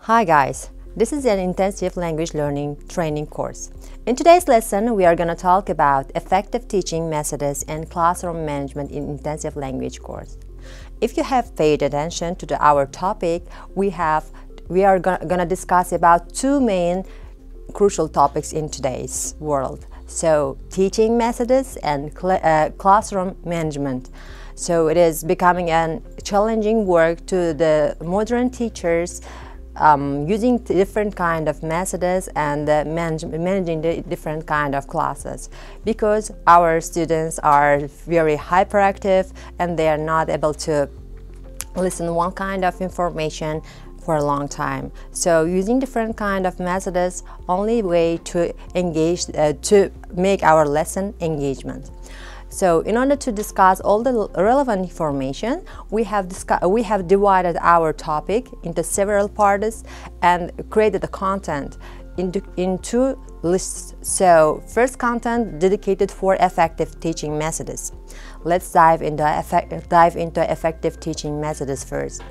Hi guys, this is an intensive language learning training course. In today's lesson, we are going to talk about effective teaching methods and classroom management in intensive language course. If you have paid attention to our topic, we are going to discuss about two main crucial topics in today's world. So, teaching methods and classroom management. So it is becoming a challenging work to the modern teachers using different kind of methods and managing the different kind of classes, because our students are very hyperactive and they are not able to listen one kind of information for a long time. So using different kind of methods, only way to engage to make our lesson engagement. So in order to discuss all the relevant information, we have divided our topic into several parts and created the content into lists. So first, content dedicated for effective teaching methods. Let's dive into effective teaching methods first.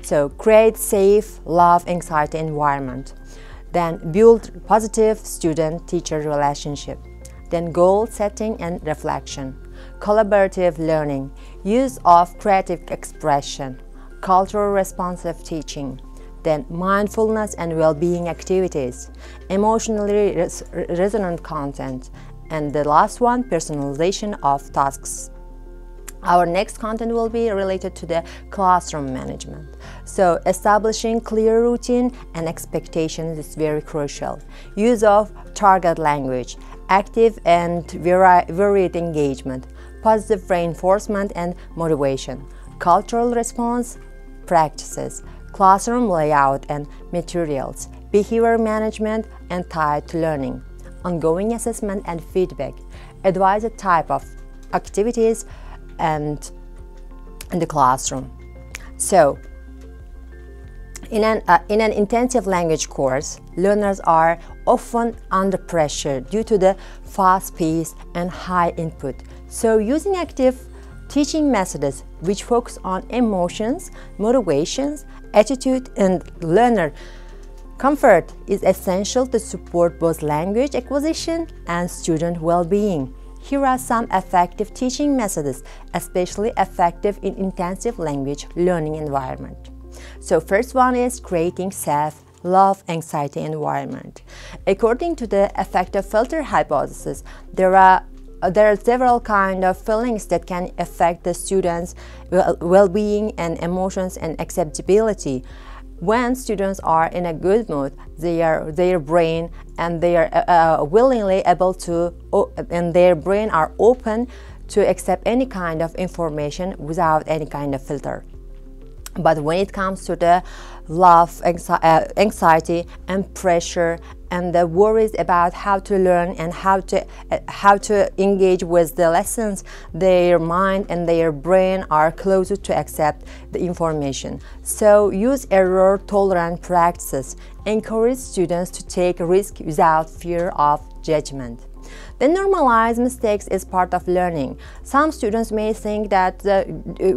So create safe, love, anxiety environment. Then build positive student-teacher relationship. Then goal setting and reflection. Collaborative learning, use of creative expression, cultural responsive teaching, then mindfulness and well-being activities, emotionally resonant content, and the last one, personalization of tasks. Our next content will be related to the classroom management. So establishing clear routine and expectations is very crucial. Use of target language, active and varied engagement, positive reinforcement and motivation, cultural response practices, classroom layout and materials, behavior management and tied to learning, ongoing assessment and feedback, advised type of activities and in the classroom. So in an intensive language course, learners are often under pressure due to the fast pace and high input. So using active teaching methods which focus on emotions, motivations, attitude, and learner comfort is essential to support both language acquisition and student well-being. Here are some effective teaching methods, especially effective in intensive language learning environment. So first one is creating safe, love, anxiety environment. According to the effective filter hypothesis, there are several kinds of feelings that can affect the students' well-being and emotions and acceptability. When students are in a good mood, their brain and they are willingly able to, and their brain are open to accept any kind of information without any kind of filter. But when it comes to the love, anxiety and pressure and the worries about how to learn and how to engage with the lessons, their mind and their brain are closer to accept the information. So use error-tolerant practices. Encourage students to take risk without fear of judgment. Then normalize mistakes is part of learning. Some students may think that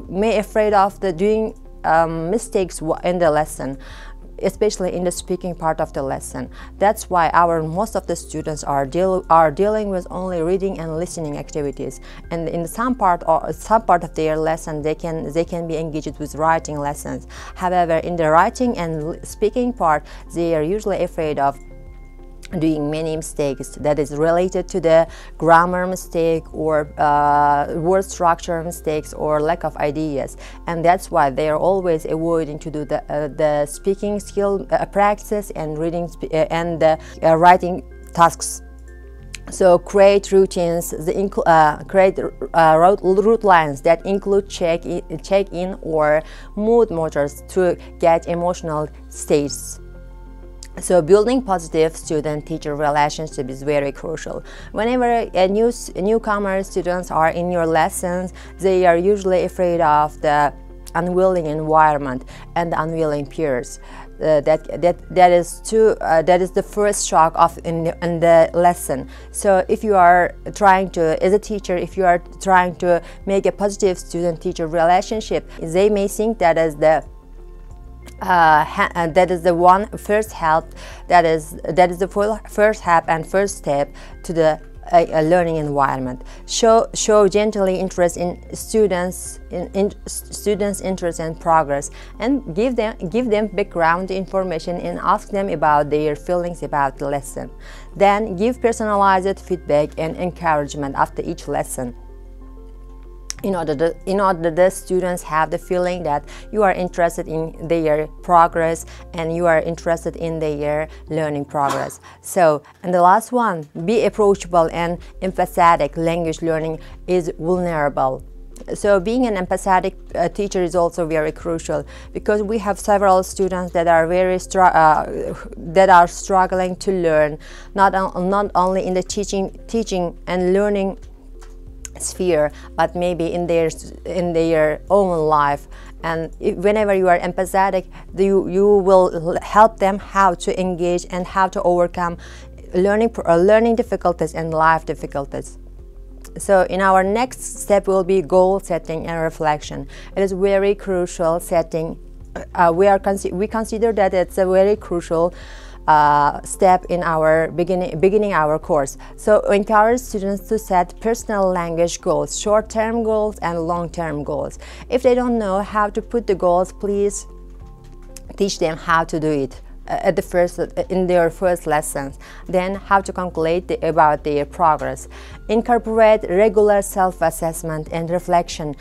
may afraid of doing mistakes in the lesson, especially in the speaking part of the lesson. That's why most of the students are dealing with only reading and listening activities, and in some part of their lesson they can be engaged with writing lessons. However, in the writing and speaking part, they are usually afraid of doing many mistakes that is related to the grammar mistake or word structure mistakes or lack of ideas, and that's why they are always avoiding to do the speaking skill practice and reading and writing tasks. So create routines, create route lines that include check-in or mood motors to get emotional states. So building positive student-teacher relationship is very crucial. Whenever newcomer students are in your lessons, they are usually afraid of the unwilling environment and the unwilling peers. That is the first shock in the lesson. So if you are trying to, as a teacher, if you are trying to make a positive student-teacher relationship, they may think that as the that is the first help, that is the first help and first step to the learning environment. Show gently interest in students interest and progress, and give them background information and ask them about their feelings about the lesson. Then give personalized feedback and encouragement after each lesson, in order the students have the feeling that you are interested in their progress and you are interested in their learning progress. So, and the last one, be approachable and empathetic. Language learning is vulnerable. So being an empathetic teacher is also very crucial, because we have several students that are struggling to learn, not only in the teaching and learning sphere, but maybe in their own life. And whenever you are empathetic, you will help them how to engage and how to overcome learning difficulties and life difficulties. So in our next step will be goal setting and reflection. It is very crucial setting. We consider that it's a very crucial step in our beginning our course. So encourage students to set personal language goals, short-term goals and long-term goals. If they don't know how to put the goals, please teach them how to do it in their first lessons. Then how to calculate about their progress. Incorporate regular self-assessment and reflection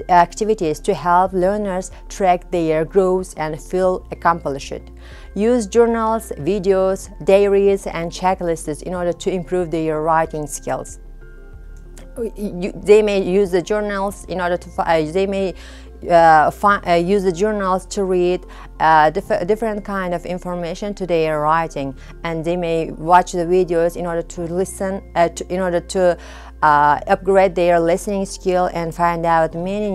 activities to help learners track their growth and feel accomplished. Use journals, videos, diaries and checklists in order to improve their writing skills. They may use the journals in order to they may use the journals to read different kind of information to their writing, and they may watch the videos in order to listen, in order to upgrade their listening skill and find out many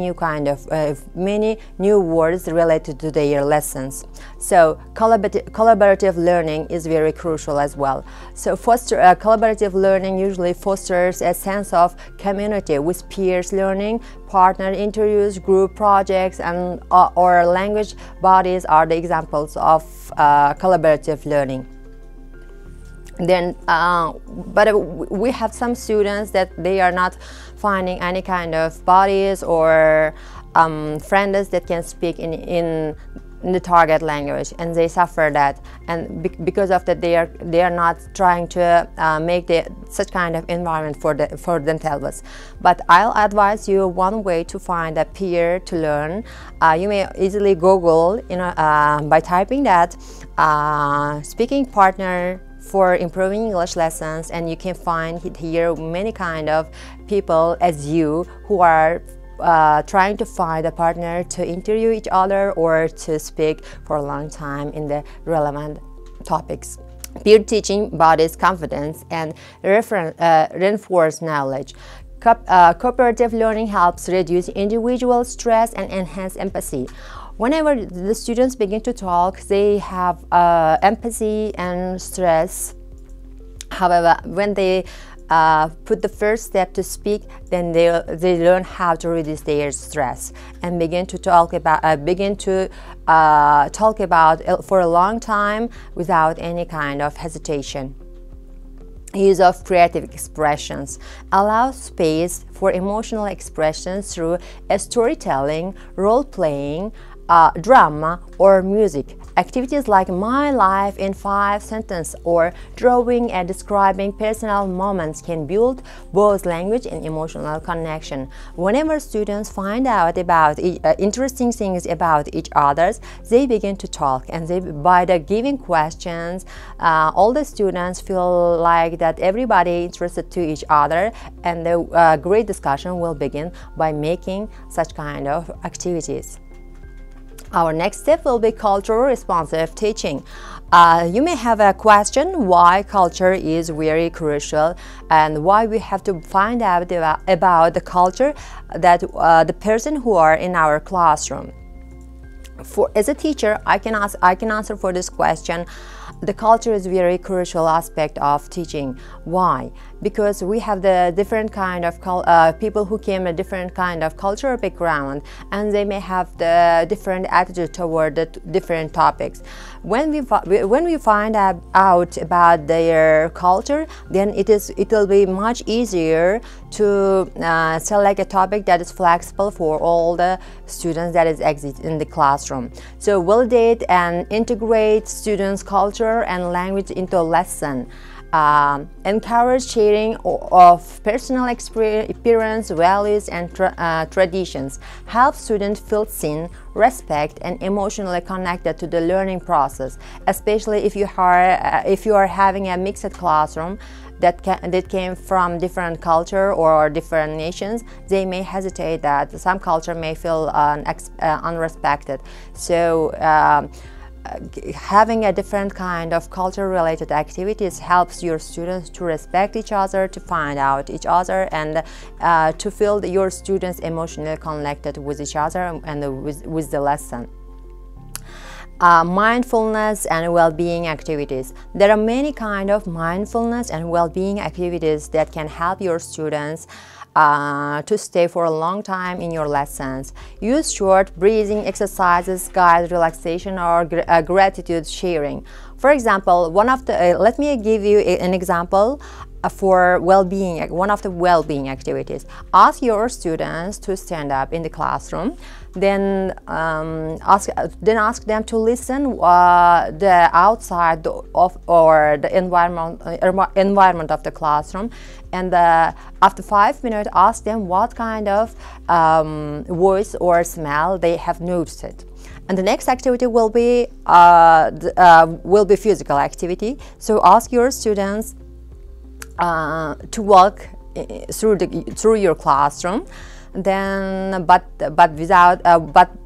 new words related to their lessons. So collaborative learning is very crucial as well. So collaborative learning usually fosters a sense of community with peers learning. Partner interviews, group projects, and or language bodies are the examples of collaborative learning. Then, but we have some students that they are not finding any kind of bodies or friends that can speak in the target language, and they suffer that, and because of that they are not trying to make such kind of environment for themselves. But I'll advise you one way to find a peer to learn. You may easily Google, by typing that speaking partner for improving English lessons, and you can find here many kind of people as you who are trying to find a partner to interview each other or to speak for a long time in the relevant topics. Peer teaching boosts confidence and reinforce knowledge. Cooperative learning helps reduce individual stress and enhance empathy. Whenever the students begin to talk, they have empathy and stress. However, when they put the first step to speak, then they learn how to reduce their stress and begin to talk about for a long time without any kind of hesitation. Use of creative expressions allows space for emotional expressions through storytelling, role-playing, drama or music. Activities like My Life in 5 Sentences or drawing and describing personal moments can build both language and emotional connection. Whenever students find out about interesting things about each other, they begin to talk, and by the giving questions, all the students feel like that everybody is interested to each other, and the great discussion will begin by making such kind of activities. Our next step will be cultural responsive teaching. You may have a question why culture is very crucial and why we have to find out about the culture that the person who are in our classroom. as a teacher, I can answer for this question. The culture is a very crucial aspect of teaching. Why? Because we have the different kind of people who came a different kind of cultural background, and they may have the different attitude toward the different topics. When we find out about their culture, then it will be much easier to select a topic that is flexible for all the students that is exist in the classroom. So validate and integrate students' culture and language into a lesson. Encourage sharing of personal experience, values, and traditions. Help students feel seen, respect, and emotionally connected to the learning process. Especially if you are having a mixed classroom that came from different culture or different nations, they may hesitate that some culture may feel unrespected. So having a different kind of culture-related activities helps your students to respect each other, to find out each other, and to feel your students emotionally connected with each other and with the lesson. Mindfulness and well-being activities. There are many kinds of mindfulness and well-being activities that can help your students to stay for a long time in your lessons. Use short breathing exercises, guide relaxation, or gratitude sharing. For example, let me give you an example for well-being. One of the well-being activities. Ask your students to stand up in the classroom. Then ask them to listen the outside of or the environment of the classroom, and after 5 minutes ask them what kind of voice or smell they have noticed. And the next activity will be physical activity. So ask your students to walk through your classroom. Then but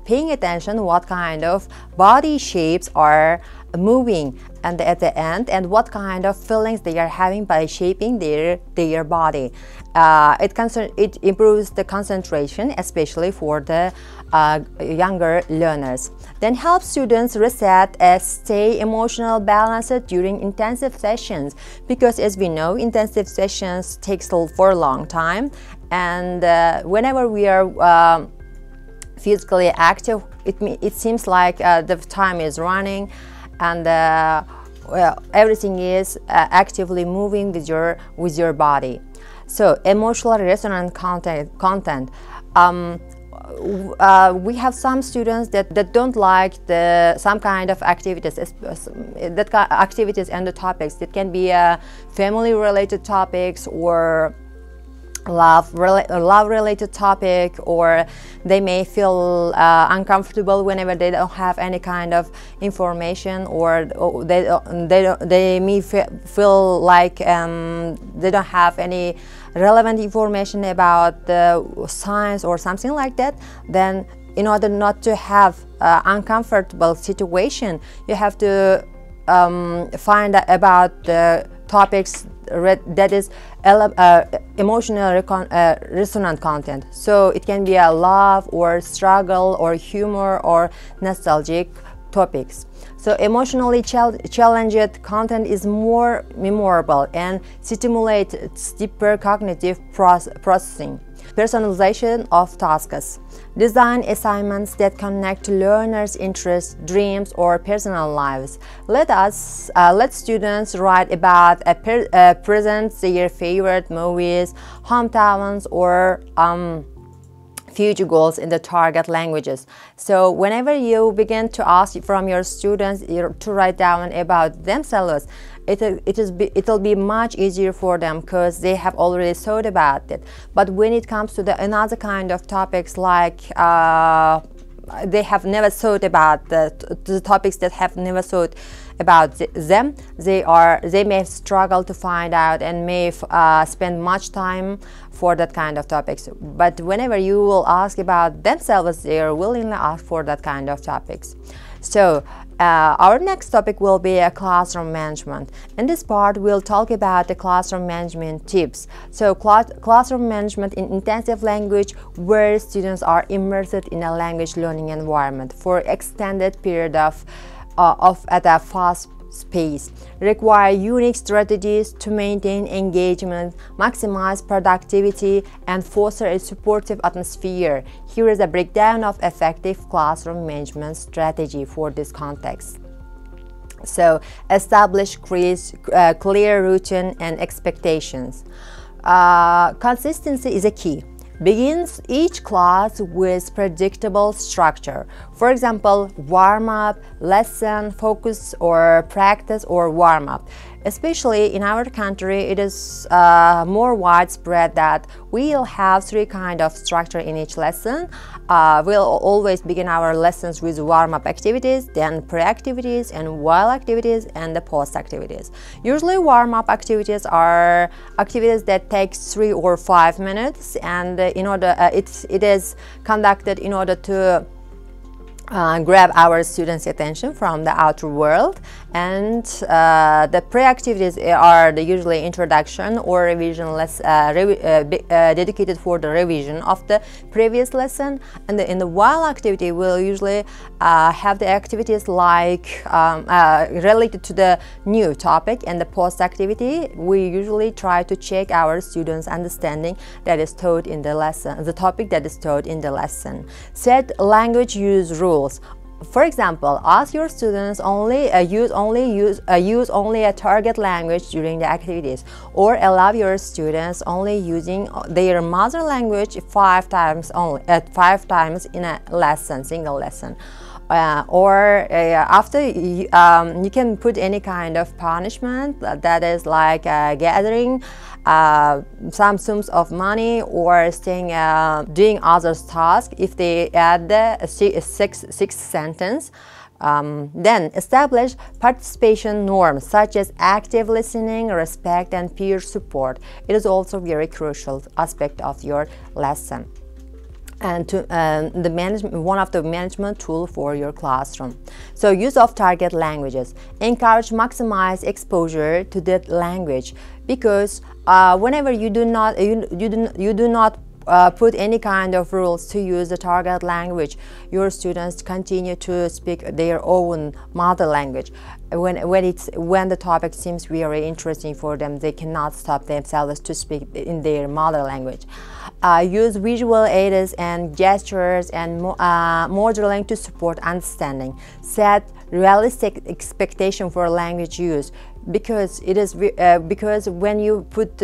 paying attention what kind of body shapes are moving and at the end, and what kind of feelings they are having by shaping their body. It improves the concentration, especially for the younger learners. Then help students reset and stay emotional balanced during intensive sessions, because as we know, intensive sessions takes for a long time, and whenever we are physically active, it seems like the time is running, and everything is actively moving with your body. So emotional resonant content. We have some students that don't like some kind of activities, activities and the topics. It can be family related topics or love related topic, or they may feel uncomfortable whenever they don't have any kind of information, or they may feel like they don't have any relevant information about the science or something like that. Then in order not to have uncomfortable situation, you have to find out about the topics that is emotional resonant content. So it can be a love or struggle or humor or nostalgic topics. So emotionally challenged content is more memorable and stimulates deeper cognitive processing. Personalization of tasks. Design assignments that connect to learners' interests, dreams, or personal lives. Let students write about present their favorite movies, hometowns, or future goals in the target languages. So whenever you begin to ask from your students to write down about themselves, it'll be much easier for them, because they have already thought about it. But when it comes to another kind of topics, like they have never thought about the topics that have never thought about them, they may struggle to find out and may spend much time for that kind of topics. But whenever you will ask about themselves, they are willingly ask for that kind of topics. So Our next topic will be classroom management. In this part, we'll talk about the classroom management tips. So, classroom management in intensive language, where students are immersed in a language learning environment for extended period of at a fast pace, require unique strategies to maintain engagement, maximize productivity, and foster a supportive atmosphere. Here is a breakdown of effective classroom management strategy for this context. So, establish clear routine and expectations. Consistency is a key. Begins each class with predictable structure. For example, warm-up, lesson, focus, or practice, or warm-up. Especially in our country, it is more widespread that we'll have three kinds of structure in each lesson. We'll always begin our lessons with warm-up activities, then pre-activities, and while activities, and the post-activities. Usually, warm-up activities are activities that take 3 or 5 minutes, and it is conducted in order to grab our students' attention from the outer world, and the pre-activities are usually introduction or revision dedicated for the revision of the previous lesson. And in the while activity, we'll usually have the activities like related to the new topic, and the post activity we usually try to check our students' understanding that is taught in the lesson, the topic that is taught in the lesson. Set language use rules. For example, ask your students use only a target language during the activities, or allow your students only using their mother language 5 times in a lesson, single lesson. After you can put any kind of punishment, that is like gathering some sums of money, or staying doing others' tasks if they add the sixth sentence. Then establish participation norms such as active listening, respect, and peer support. It is also a very crucial aspect of your lesson, and one of the management tool for your classroom. So, use of target languages. Encourage maximize exposure to that language, because whenever you do not put any kind of rules to use the target language, your students continue to speak their own mother language. When the topic seems very interesting for them, they cannot stop themselves to speak in their mother language. Use visual aids and gestures and modeling to support understanding. Set realistic expectation for language use, because when you put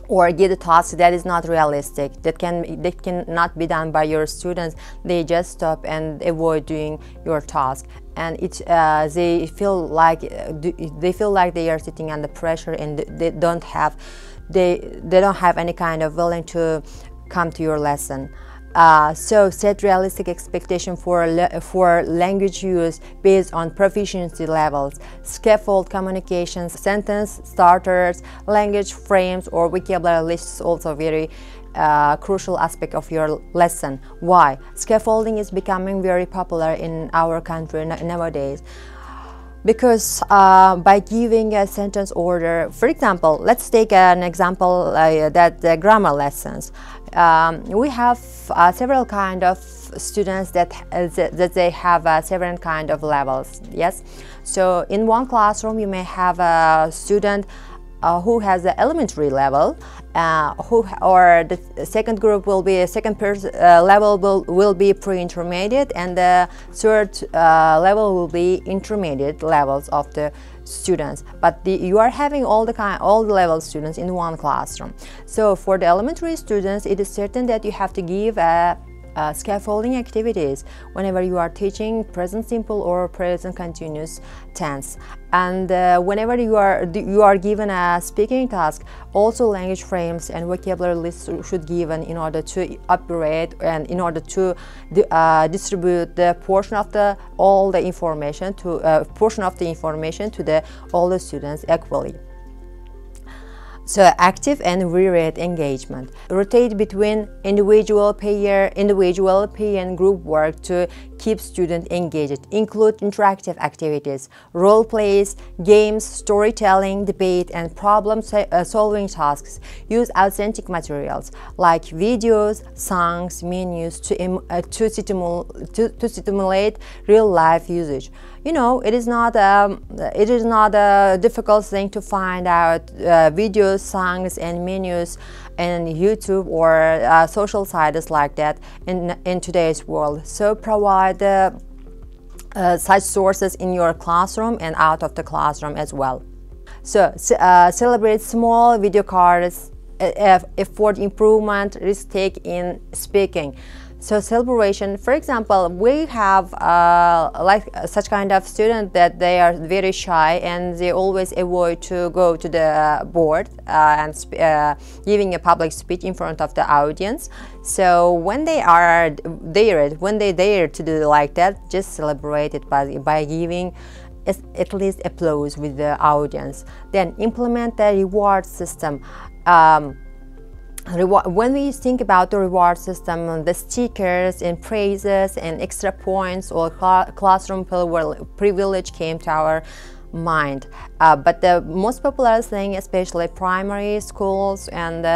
or give a task that is not realistic, that cannot be done by your students, they just stop and avoid doing your task, and they feel like they are sitting under pressure, and they don't have any kind of willing to come to your lesson. So set realistic expectation for language use based on proficiency levels. Scaffold communications, sentence starters, language frames, or vocabulary lists also very crucial aspect of your lesson. Why? Scaffolding is becoming very popular in our country nowadays. Because by giving a sentence order, for example, let's take an example that the grammar lessons. We have several kind of students that they have several kind of levels. Yes, so in one classroom you may have a student who has the elementary level, or the second group will be level will be pre-intermediate, and the third level will be intermediate levels of the students. But you are having all the level students in one classroom. So for the elementary students, it is certain that you have to give scaffolding activities whenever you are teaching present simple or present continuous tense, and whenever you are given a speaking task, also language frames and vocabulary lists should given in order to operate and in order to distribute the portion of all the information to all the students equally. So active and reread engagement. Rotate between individual, peer, and group work to keep students engaged. Include interactive activities, role plays, games, storytelling, debate, and problem-solving tasks. Use authentic materials like videos, songs, menus to stimulate real-life usage. You know, it is not a difficult thing to find out videos, songs, and menus in YouTube or social sites like that in today's world. So provide such sources in your classroom and out of the classroom as well. So celebrate small video cards, effort improvement, risk take in speaking. So celebration, for example, we have like such kind of student that they are very shy and they always avoid to go to the board and giving a public speech in front of the audience. So when they dare to do like that, just celebrate it by giving at least applause with the audience. Then implement the reward system. When we think about the reward system, the stickers and praises and extra points or classroom privilege came to our mind. But the most popular thing, especially primary schools and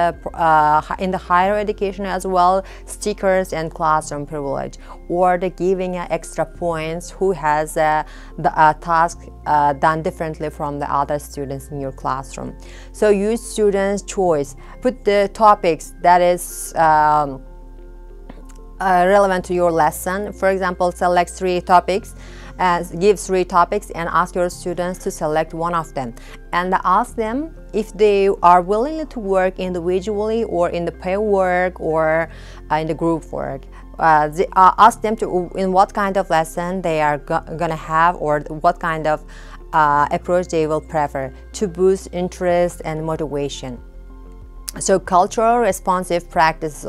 in the higher education as well, stickers and classroom privilege, or the giving extra points who has the task done differently from the other students in your classroom. So use students' choice. Put the topics that is relevant to your lesson. For example, select 3 topics. Give 3 topics and ask your students to select one of them, and ask them if they are willing to work individually or in the pair work or in the group work. Ask them to in what kind of lesson they are gonna have, or what kind of approach they will prefer to boost interest and motivation. So cultural responsive practice.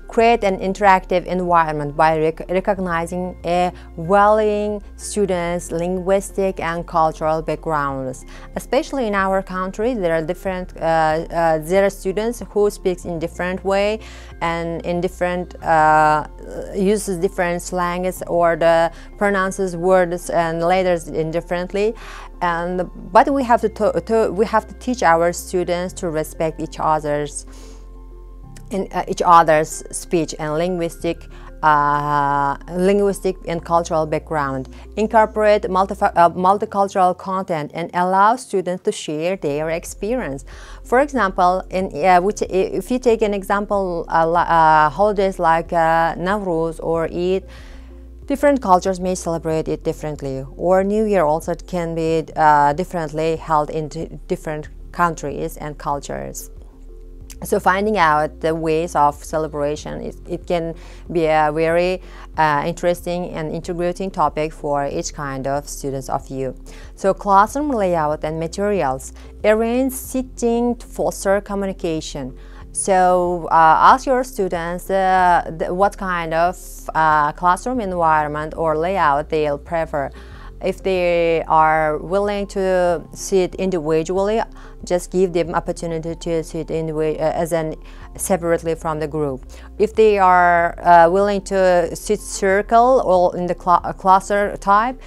Create an interactive environment by recognizing a varying students' linguistic and cultural backgrounds. Especially in our country, there are students who speak in different way and in different uses different slangs or pronounces words and letters indifferently. But we have to teach our students to respect each other's speech and linguistic and cultural background. Incorporate multicultural content and allow students to share their experience. For example, if you take an example, holidays like Nowruz or Eid, different cultures may celebrate it differently, or New Year also can be differently held in different countries and cultures. So finding out the ways of celebration, it can be a very interesting and integrating topic for each kind of students of you. So classroom layout and materials. Arrange seating to foster communication. So ask your students what kind of classroom environment or layout they'll prefer. If they are willing to sit individually, just give them opportunity to sit separately from the group. If they are willing to sit circle or in the cluster type,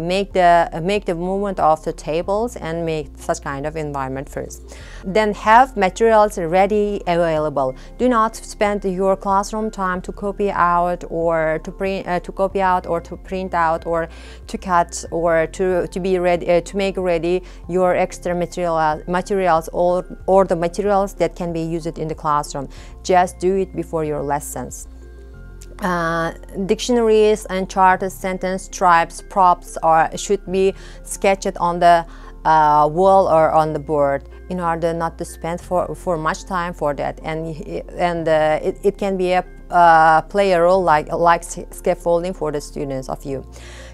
make the movement of the tables and make such kind of environment first. Then have materials ready available. Do not spend your classroom time to copy out or to print to print out or to cut or to be ready to make ready your extra materials or the materials that can be used in the classroom. Just do it before your lessons. Dictionaries and charts, sentence types, props should be sketched on the wall or on the board in order not to spend for much time for that, and it can be play a role like scaffolding for the students of you.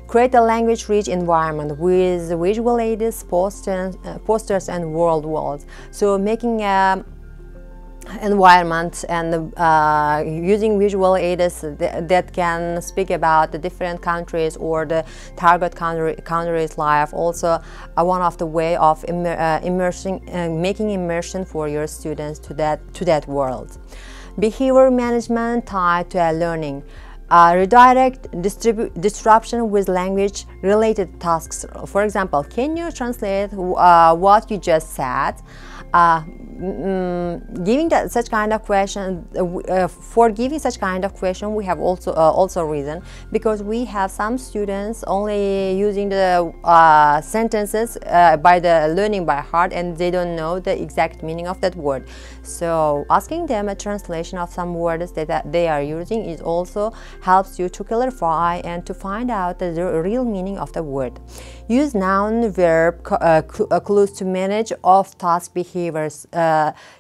Create a language-rich environment with visual aids, posters and world walls. So making a environment and using visual aids that can speak about the different countries or the target country's life, also one of the way of making immersion for your students to that world. Behavior management tied to learning. Redirect disruption with language-related tasks. For example, can you translate what you just said? Giving such kind of question, for giving such kind of question, we have also reason, because we have some students only using the sentences by the learning by heart, and they don't know the exact meaning of that word. So asking them a translation of some words that they are using is also helps you to clarify and to find out the real meaning of the word. Use noun-verb clues to manage off-task behaviors.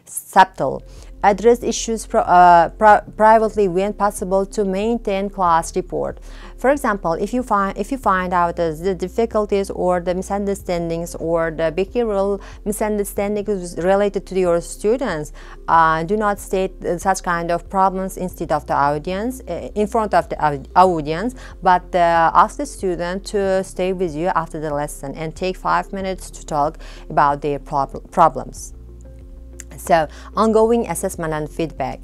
Subtle. Address issues privately when possible to maintain class report. For example, if you find out the difficulties or the misunderstandings or the behavioral misunderstandings related to your students, do not state such kind of problems instead of the audience, in front of the audience, but ask the student to stay with you after the lesson and take 5 minutes to talk about their problems. So, ongoing assessment and feedback.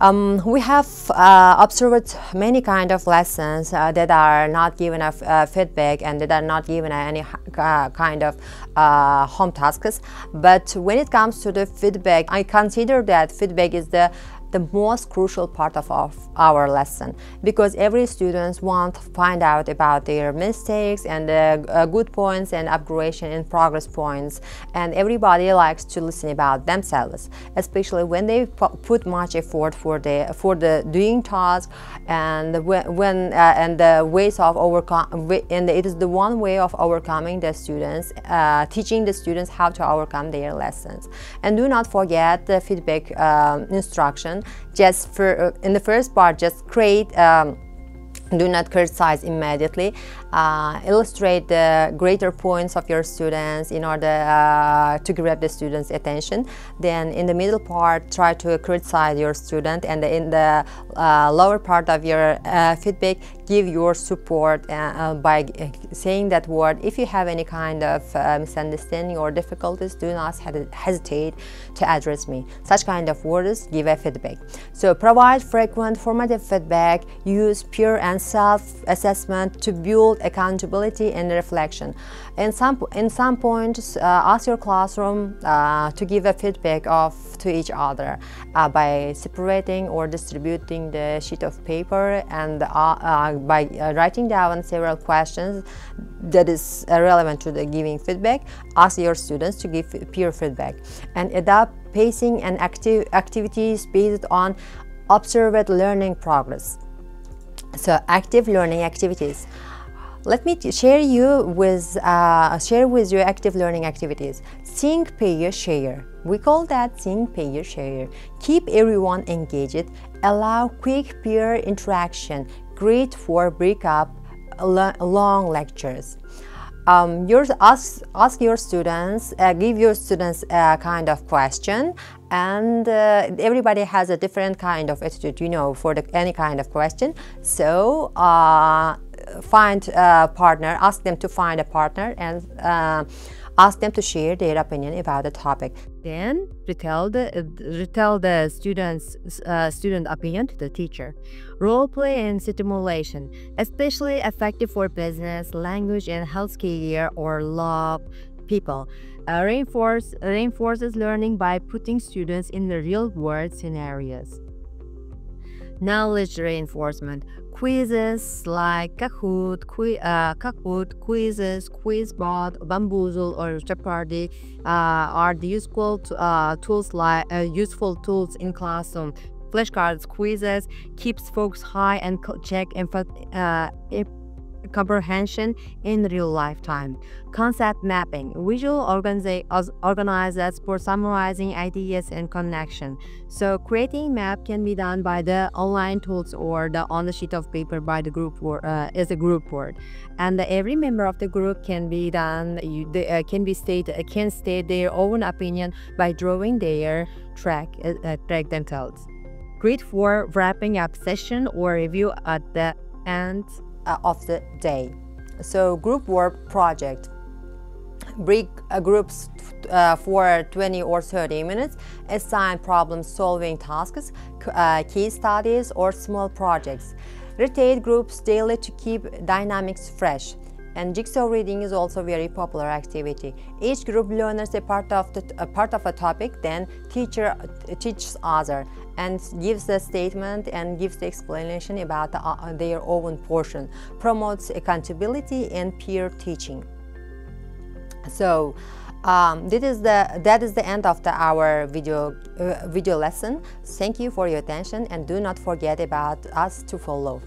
We have observed many kind of lessons that are not given feedback and that are not given any kind of home tasks. But when it comes to the feedback, I consider that feedback is the most crucial part of our lesson, because every student wants to find out about their mistakes and good points and upgradation and progress points, and everybody likes to listen about themselves, especially when they put much effort for the doing task, and the ways of overcome, and it is the one way of overcoming the students, teaching the students how to overcome their lessons. And do not forget the feedback instruction. Just for in the first part, just create. Do not criticize immediately. Illustrate the greater points of your students in order to grab the students' attention. Then in the middle part, try to criticize your student, and in the lower part of your feedback, give your support by saying that word. If you have any kind of misunderstanding or difficulties, do not hesitate to address me. Such kind of words give a feedback. So provide frequent formative feedback. Use peer and self-assessment to build accountability and reflection. In some points, ask your classroom to give a feedback to each other by separating or distributing the sheet of paper, and by writing down several questions that is relevant to the giving feedback. Ask your students to give peer feedback, and adapt pacing and activities based on observed learning progress. So active learning activities. Let me share with you active learning activities. Think, pair, share. We call that think, pair, share. Keep everyone engaged. Allow quick peer interaction. Great for break-up long lectures. Ask your students, give your students a kind of question, and everybody has a different kind of attitude, for any kind of question. So find a partner, ask them to find a partner, and ask them to share their opinion about the topic. Then retell the student opinion to the teacher. Role play and stimulation, especially effective for business, language, and healthcare or law people. Reinforces learning by putting students in the real-world scenarios. Knowledge reinforcement. Quizzes like Kahoot, quizzes, Quizbot, Bamboozle, or Jeopardy are the useful tools in classroom. Flashcards, quizzes keeps folks high and check comprehension in real lifetime. Concept mapping, visual organizers for summarizing ideas and connection. So creating map can be done by the online tools or on the sheet of paper by the group as a group board, and every member of the group can state their own opinion by drawing their track themselves. Great for wrapping up session or review at the end of the day. So group work project. Break groups for 20 or 30 minutes. Assign problem-solving tasks, case studies, or small projects. Rotate groups daily to keep dynamics fresh. And jigsaw reading is also a very popular activity. Each group learns a part of a topic, then teacher teaches other and gives the statement and gives the explanation about their own portion, promotes accountability and peer teaching. So that is the end of our video lesson. Thank you for your attention, and do not forget about us to follow.